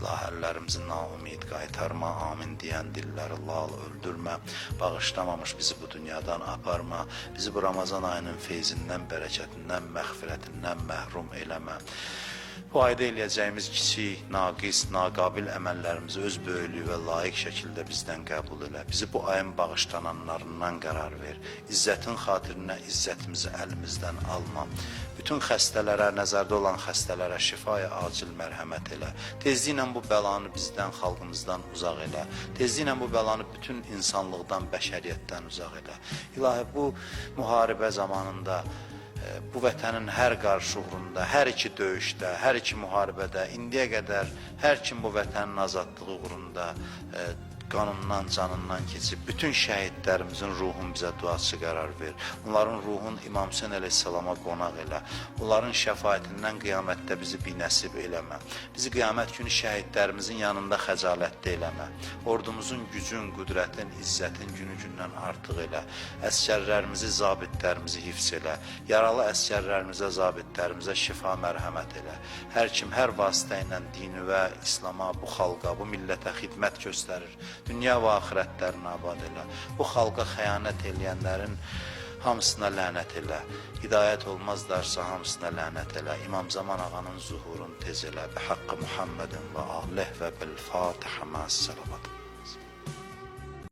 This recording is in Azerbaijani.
İlahi, əllərimizi naumid qaytarma, amin deyən dilləri lal öldürmə, bağışlamamış bizi bu dünyadan aparma, bizi bu Ramazan ayının feyzindən, bərəkətindən, məğfirətindən məhrum eləmə. Bu ayda eləyəcəyimiz kiçik, naqis, naqabil əməllərimizi öz böyüklüyü və layiq şəkildə bizdən qəbul elə. Bizi bu ayın bağışlananlarından qərar ver. İzzətin xatirinə izzətimizi əlimizdən alma. Bütün xəstələrə, nəzərdə olan xəstələrə şifaya acil mərhəmət elə. Tezliklə bu bəlanı bizdən, xalqımızdan uzaq elə. Tezliklə bu bəlanı bütün insanlıqdan, bəşəriyyətdən uzaq elə. İlahi, bu müharibə zamanında bu vətənin hər qarşı uğrunda, hər iki döyüşdə, hər iki müharibədə, indiyə qədər hər kim bu vətənin azadlığı uğrunda qanundan, canından keçib, bütün şəhidlərimizin ruhun bizə duası qərar ver. Onların ruhun İmam Hüseyin əleyhissalama qonaq elə. Onların şəfaətindən qiyamətdə bizi binəsib eləmə. Bizi qiyamət günü şəhidlərimizin yanında xəcalətdə eləmə. Ordumuzun gücün, qüdrətin, izzətin günü-gündən artıq elə. Əskərlərimizi, zabitlərimizi hifz elə. Yaralı əskərlərimizə, zabitlərimizə şifa mərhəmət elə. Hər kim, hər vasitə ilə dini və İslama, bu xalqa, bu millətə xidmət göstərir. Dünya və axirətlərini abad elə. Bu xalqa xəyanət eləyənlərin hamısına lənət elə. Hidayət olmazlarsa hamısına lənət elə. İmam Zaman ağanın zuhurunu tez elə. Bi haqqı Muhammedin və alih və bil Fatihə məs-salavat.